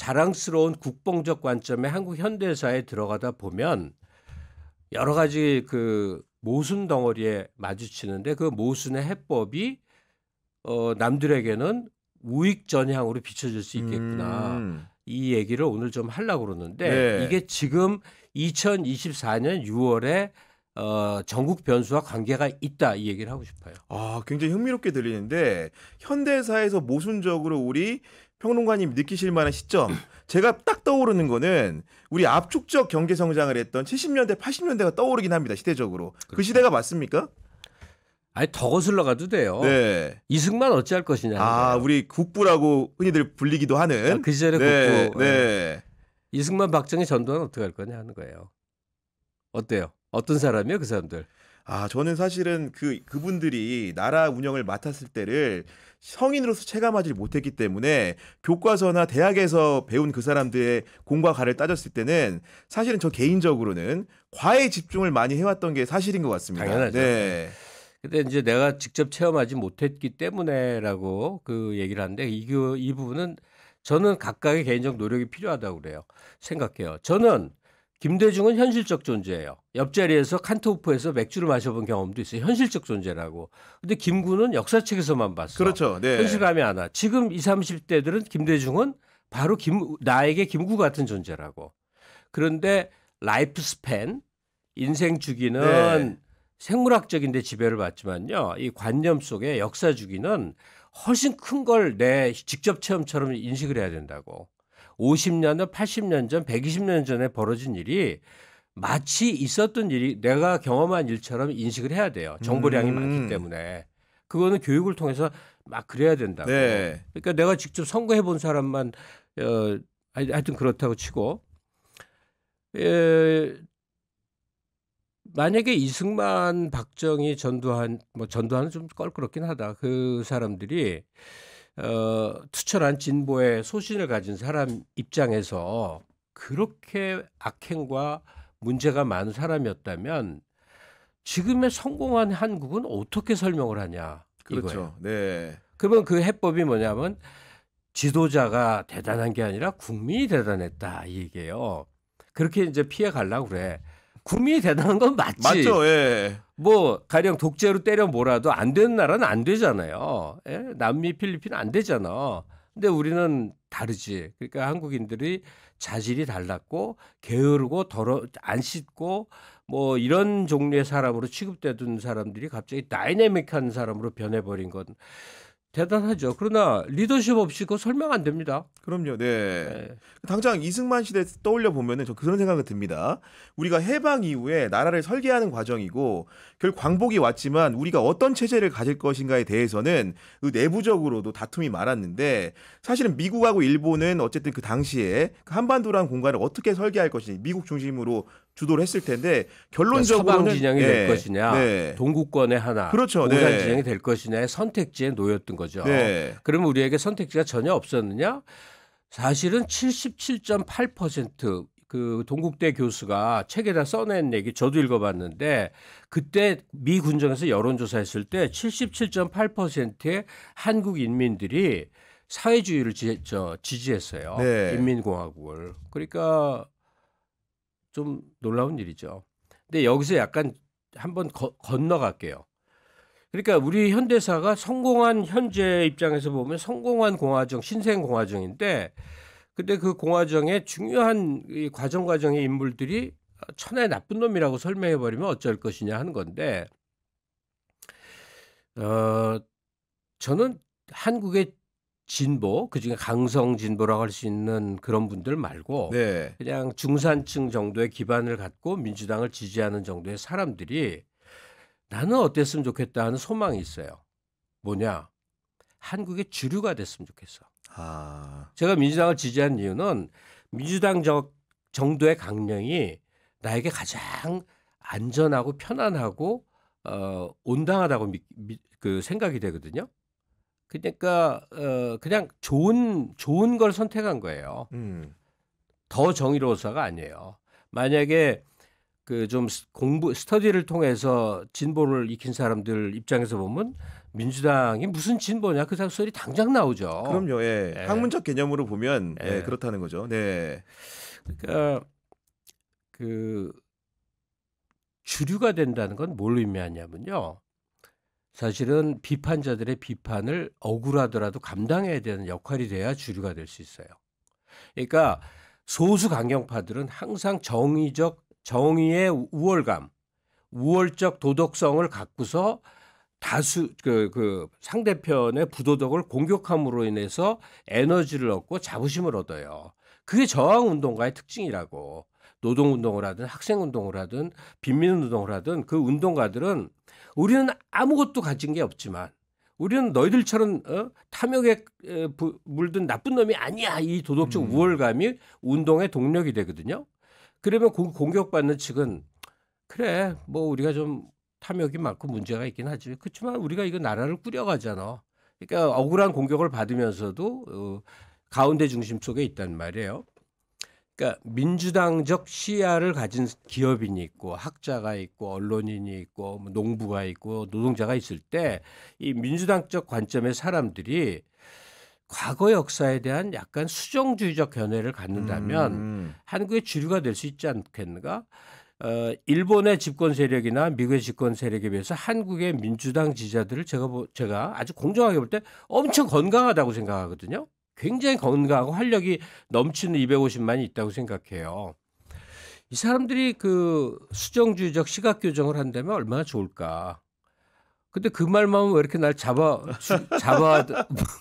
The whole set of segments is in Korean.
자랑스러운 국뽕적 관점에 한국 현대사에 들어가다 보면 여러 가지 그 모순 덩어리에 마주치는데 그 모순의 해법이 남들에게는 우익 전향으로 비춰질 수 있겠구나. 이 얘기를 오늘 좀 하려고 그러는데 네. 이게 지금 2024년 6월에 전국 변수와 관계가 있다 이 얘기를 하고 싶어요. 아, 굉장히 흥미롭게 들리는데 현대사에서 모순적으로 우리 평론가님 느끼실 만한 시점 제가 딱 떠오르는 거는 우리 압축적 경제 성장을 했던 70년대 80년대가 떠오르긴 합니다. 시대적으로. 그 그렇죠. 시대가 맞습니까? 아니 더 거슬러 가도 돼요. 네. 이승만 어찌할 것이냐. 아, 우리 국부라고 흔히들 불리기도 하는 그 시절의 네, 국부. 네. 이승만 박정희 전두환 어떻게 할 거냐 하는 거예요. 어때요? 어떤 사람이요 그 사람들? 아, 저는 사실은 그분들이 나라 운영을 맡았을 때를 성인으로서 체감하지 못했기 때문에 교과서나 대학에서 배운 그 사람들의 공과 가를 따졌을 때는 사실은 저 개인적으로는 과에 집중을 많이 해왔던 게 사실인 것 같습니다. 당연하죠. 네. 근데 이제 내가 직접 체험하지 못했기 때문에라고 그 얘기를 하는데 이 부분은 저는 각각의 개인적 노력이 필요하다고 그래요. 생각해요. 저는 김대중은 현실적 존재예요. 옆자리에서 칸토프에서 맥주를 마셔본 경험도 있어요. 현실적 존재라고. 근데 김구는 역사책에서만 봤어. 그렇죠. 네. 현실감이 안 와. 지금 20, 30대들은 김대중은 바로 나에게 김구 같은 존재라고. 그런데 라이프 스팬, 인생 주기는 네. 생물학적인데 지배를 받지만요. 이 관념 속에 역사 주기는 훨씬 큰 걸 내 직접 체험처럼 인식을 해야 된다고. 50년 전, 80년 전, 120년 전에 벌어진 일이 마치 있었던 일이 내가 경험한 일처럼 인식을 해야 돼요. 정보량이 많기 때문에. 그거는 교육을 통해서 막 그래야 된다고. 네. 그러니까 내가 직접 선거해 본 사람만 하여튼 그렇다고 치고 만약에 이승만, 박정희, 전두환, 뭐 전두환은 좀 껄끄럽긴 하다. 그 사람들이 투철한 진보의 소신을 가진 사람 입장에서 그렇게 악행과 문제가 많은 사람이었다면 지금의 성공한 한국은 어떻게 설명을 하냐 이거예요. 그렇죠. 네. 그러면 그 해법이 뭐냐면 지도자가 대단한 게 아니라 국민이 대단했다 이 얘기예요. 그렇게 이제 피해 가려고 그래. 국민이 대단한 건 맞지. 맞죠. 예. 뭐 가령 독재로 때려 몰아도 안 되는 나라는 안 되잖아요. 예? 남미, 필리핀 안 되잖아. 근데 우리는 다르지. 그러니까 한국인들이 자질이 달랐고 게으르고 안 씻고 뭐 이런 종류의 사람으로 취급되던 사람들이 갑자기 다이내믹한 사람으로 변해버린 건 대단하죠. 그러나 리더십 없이 그거 설명 안 됩니다. 그럼요. 네. 예. 당장 이승만 시대 떠올려 보면은 저 그런 생각이 듭니다. 우리가 해방 이후에 나라를 설계하는 과정이고 결국 광복이 왔지만 우리가 어떤 체제를 가질 것인가에 대해서는 그 내부적으로도 다툼이 많았는데 사실은 미국하고 일본은 어쨌든 그 당시에 그 한반도라는 공간을 어떻게 설계할 것인지 미국 중심으로 주도를 했을 텐데 결론적으로는 서방 진영이 될 것이냐, 네. 동구권의 하나, 그렇죠. 공산 네. 진영이 될 것이냐의 선택지에 놓였던 거죠. 네. 그러면 우리에게 선택지가 전혀 없었느냐? 사실은 77.8% 그 동국대 교수가 책에다 써낸 얘기 저도 읽어봤는데 그때 미 군정에서 여론조사했을 때 77.8%의 한국 인민들이 사회주의를 지지했어요. 네. 인민공화국을. 그러니까 좀 놀라운 일이죠. 근데 여기서 약간 한번 건너갈게요. 그러니까 우리 현대사가 성공한 현재 입장에서 보면 성공한 공화정, 신생 공화정인데 근데 그 공화정의 중요한 이 과정의 인물들이 천하의 나쁜 놈이라고 설명해 버리면 어쩔 것이냐 하는 건데 저는 한국의 진보, 그중에 강성 진보라고 할 수 있는 그런 분들 말고 네. 그냥 중산층 정도의 기반을 갖고 민주당을 지지하는 정도의 사람들이 나는 어땠으면 좋겠다 하는 소망이 있어요. 뭐냐? 한국의 주류가 됐으면 좋겠어. 아. 제가 민주당을 지지한 이유는 민주당 정도의 강령이 나에게 가장 안전하고 편안하고 온당하다고 그 생각이 되거든요. 그러니까 그냥 좋은 걸 선택한 거예요. 더 정의로워서가 아니에요. 만약에 그 좀 스터디를 통해서 진보를 익힌 사람들 입장에서 보면 민주당이 무슨 진보냐 그 소리 당장 나오죠. 그럼요. 예. 예. 학문적 개념으로 보면 예, 예. 그렇다는 거죠. 네. 그러니까 그 주류가 된다는 건 뭘 의미하냐면요. 사실은 비판자들의 비판을 억울하더라도 감당해야 되는 역할이 돼야 주류가 될 수 있어요. 그러니까 소수 강경파들은 항상 정의의 우월감, 우월적 도덕성을 갖고서 다수 그 상대편의 부도덕을 공격함으로 인해서 에너지를 얻고 자부심을 얻어요. 그게 저항 운동가의 특징이라고. 노동 운동을 하든 학생 운동을 하든 빈민 운동을 하든 그 운동가들은 우리는 아무것도 가진 게 없지만 우리는 너희들처럼 탐욕에 물든 나쁜 놈이 아니야. 이 도덕적 우월감이 운동의 동력이 되거든요. 그러면 공격받는 측은 그래 뭐 우리가 좀 탐욕이 많고 문제가 있긴 하지. 그렇지만 우리가 이거 나라를 꾸려가잖아. 그러니까 억울한 공격을 받으면서도 가운데 중심 속에 있단 말이에요. 그러니까 민주당적 시야를 가진 기업인이 있고 학자가 있고 언론인이 있고 농부가 있고 노동자가 있을 때 이 민주당적 관점의 사람들이 과거 역사에 대한 약간 수정주의적 견해를 갖는다면 한국의 주류가 될 수 있지 않겠는가? 일본의 집권 세력이나 미국의 집권 세력에 비해서 한국의 민주당 지지자들을 제가 아주 공정하게 볼 때 엄청 건강하다고 생각하거든요. 굉장히 건강하고 활력이 넘치는 250만이 있다고 생각해요. 이 사람들이 그 수정주의적 시각 교정을 한다면 얼마나 좋을까. 근데 그 말만 왜 이렇게 날 잡아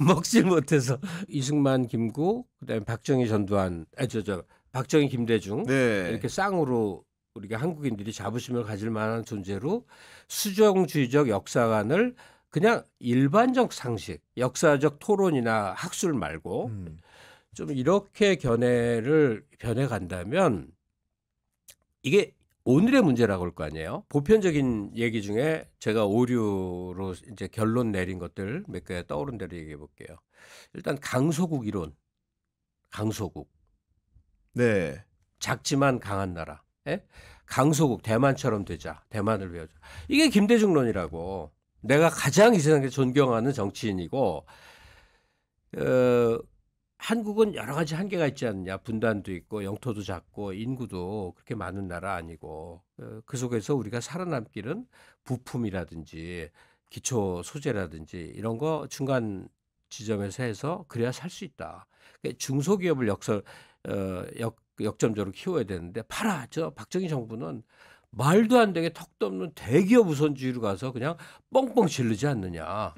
먹질 못해서 이승만, 김구, 그다음에 박정희, 전두환, 박정희, 김대중 네. 이렇게 쌍으로 우리가 한국인들이 자부심을 가질 만한 존재로 수정주의적 역사관을 그냥 일반적 상식, 역사적 토론이나 학술 말고 좀 이렇게 변해간다면 이게 오늘의 문제라고 할 거 아니에요. 보편적인 얘기 중에 제가 오류로 이제 결론 내린 것들 몇 개 떠오른 대로 얘기해 볼게요. 일단 강소국 이론, 강소국. 네. 작지만 강한 나라. 예? 강소국 대만처럼 되자. 대만을 배우자. 이게 김대중론이라고. 내가 가장 이 세상에 존경하는 정치인이고 한국은 여러 가지 한계가 있지 않느냐. 분단도 있고 영토도 작고 인구도 그렇게 많은 나라 아니고 그 속에서 우리가 살아남기는 부품이라든지 기초 소재라든지 이런 거 중간 지점에서 해서 그래야 살 수 있다. 중소기업을 역점적으로 키워야 되는데 봐라. 저 박정희 정부는 말도 안 되게 턱도 없는 대기업 우선주의로 가서 그냥 뻥뻥 지르지 않느냐.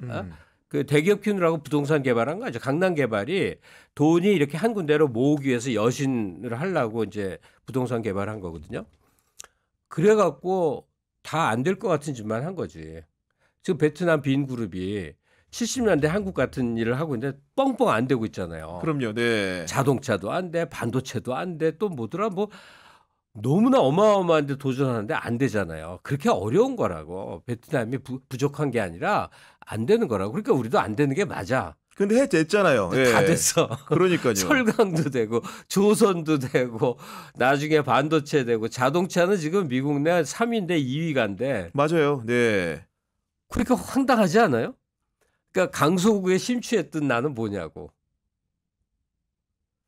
그 대기업 키우느라고 부동산 개발한 거죠. 강남 개발이 돈이 이렇게 한 군데로 모으기 위해서 여신을 하려고 이제 부동산 개발한 거거든요. 그래갖고 다 안 될 것 같은 짓만 한 거지. 지금 베트남 빈그룹이 70년대 한국 같은 일을 하고 있는데 뻥뻥 안 되고 있잖아요. 그럼요. 네. 자동차도 안 돼, 반도체도 안 돼, 또 뭐더라 뭐 너무나 어마어마한데 도전하는데 안 되잖아요. 그렇게 어려운 거라고. 베트남이 부족한 게 아니라 안 되는 거라고. 그러니까 우리도 안 되는 게 맞아. 근데 해냈잖아요. 다 예. 됐어. 그러니까요. 철강도 되고 조선도 되고 나중에 반도체 되고 자동차는 지금 미국 내 3위인데 2위 간대. 맞아요. 네. 그러니까 황당하지 않아요? 그러니까 강소국에 심취했던 나는 뭐냐고.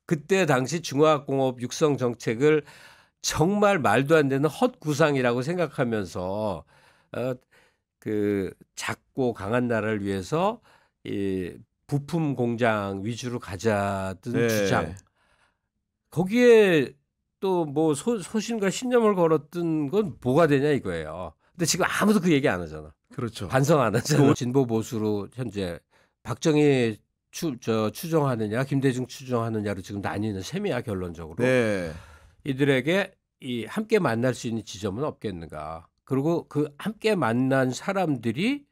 그때 당시 중화공업 육성 정책을 정말 말도 안 되는 헛구상이라고 생각하면서 그 작고 강한 나라를 위해서 이 부품 공장 위주로 가자던 네. 주장. 거기에 또 뭐 소신과 신념을 걸었던 건 뭐가 되냐 이거예요. 근데 지금 아무도 그 얘기 안 하잖아. 그렇죠. 반성 안 하잖아. 진보 보수로 현재 박정희 추종하느냐 김대중 추종하느냐로 지금 나뉘는 셈이야 결론적으로. 네. 이들에게 이 함께 만날 수 있는 지점은 없겠는가. 그리고 그 함께 만난 사람들이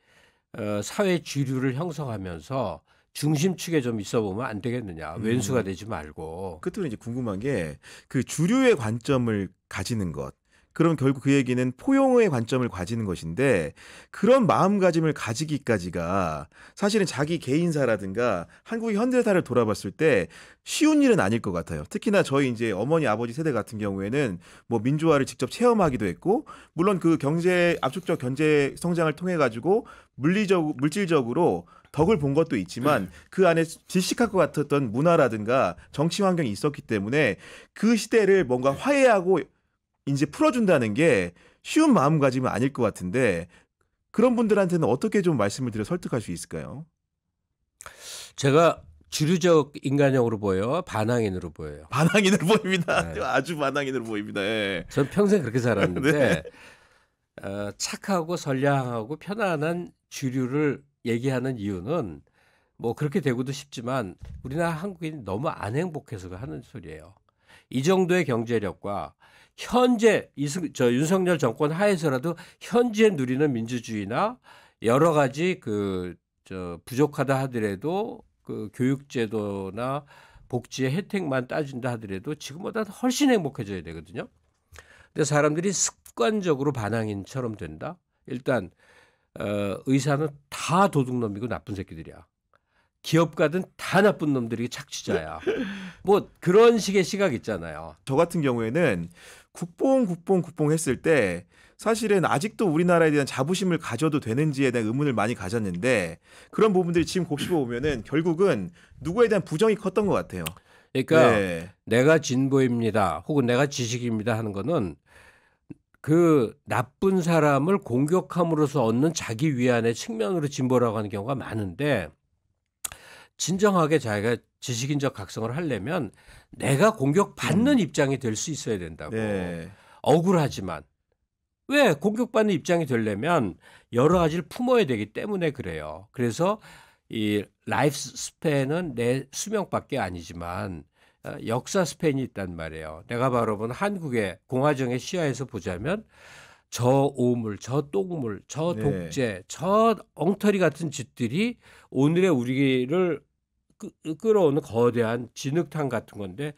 사회 주류를 형성하면서 중심축에 좀 있어 보면 안 되겠느냐. 왼수가 되지 말고. 끝으로 이제 궁금한 게 그 주류의 관점을 가지는 것. 그럼 결국 그 얘기는 포용의 관점을 가지는 것인데 그런 마음가짐을 가지기까지가 사실은 자기 개인사라든가 한국의 현대사를 돌아봤을 때 쉬운 일은 아닐 것 같아요. 특히나 저희 이제 어머니 아버지 세대 같은 경우에는 뭐 민주화를 직접 체험하기도 했고 물론 그 압축적 경제 성장을 통해 가지고 물질적으로 덕을 본 것도 있지만 그 안에 질식할 것 같았던 문화라든가 정치 환경이 있었기 때문에 그 시대를 뭔가 화해하고 이제 풀어준다는 게 쉬운 마음가짐은 아닐 것 같은데 그런 분들한테는 어떻게 좀 말씀을 드려 설득할 수 있을까요? 제가 주류적 인간형으로 보여요? 반항인으로 보여요? 반항인으로 보입니다. 네. 아주 반항인으로 보입니다. 예. 전 평생 그렇게 살았는데 네. 착하고 선량하고 편안한 주류를 얘기하는 이유는 뭐 그렇게 되고도 싶지만 우리나라 한국인이 너무 안 행복해서 하는 소리예요. 이 정도의 경제력과 현재 윤석열 정권 하에서라도 현재 누리는 민주주의나 여러 가지 부족하다 하더라도 그 교육제도나 복지의 혜택만 따진다 하더라도 지금보다 훨씬 행복해져야 되거든요. 근데 사람들이 습관적으로 반항인처럼 된다. 일단 의사는 다 도둑놈이고 나쁜 새끼들이야. 기업가든 다 나쁜 놈들이 착취자야. 뭐 그런 식의 시각 있잖아요. 저 같은 경우에는 국뽕 했을 때 사실은 아직도 우리나라에 대한 자부심을 가져도 되는지에 대한 의문을 많이 가졌는데 그런 부분들이 지금 곱씹어 보면은 결국은 누구에 대한 부정이 컸던 것 같아요. 그러니까 네. 내가 진보입니다. 혹은 내가 지식입니다 하는 거는 그 나쁜 사람을 공격함으로써 얻는 자기 위안의 측면으로 진보라고 하는 경우가 많은데 진정하게 자기가 지식인적 각성을 하려면 내가 공격받는 입장이 될 수 있어야 된다고. 네. 억울하지만. 왜? 공격받는 입장이 되려면 여러 가지를 품어야 되기 때문에 그래요. 그래서 이 라이프 스팬은 내 수명밖에 아니지만 역사 스팬이 있단 말이에요. 내가 바라본 한국의 공화정의 시야에서 보자면 저 오물, 저 똥물, 저 독재, 저 엉터리 같은 짓들이 오늘의 우리를 끌어오는 거대한 진흙탕 같은 건데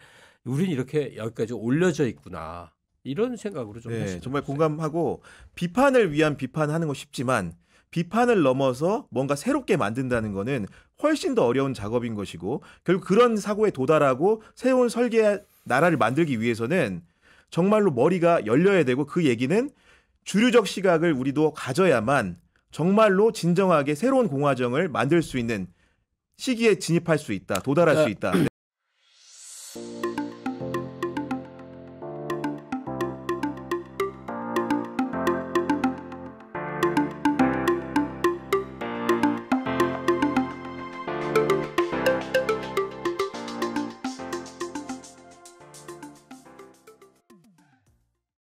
우린 이렇게 여기까지 올려져 있구나. 이런 생각으로 좀 했어요. 정말 공감하고 비판을 위한 비판하는 거 쉽지만 비판을 넘어서 뭔가 새롭게 만든다는 거는 훨씬 더 어려운 작업인 것이고 결국 그런 사고에 도달하고 새로운 설계 나라를 만들기 위해서는 정말로 머리가 열려야 되고 그 얘기는 주류적 시각을 우리도 가져야만 정말로 진정하게 새로운 공화정을 만들 수 있는 시기에 진입할 수 있다, 도달할 수 있다.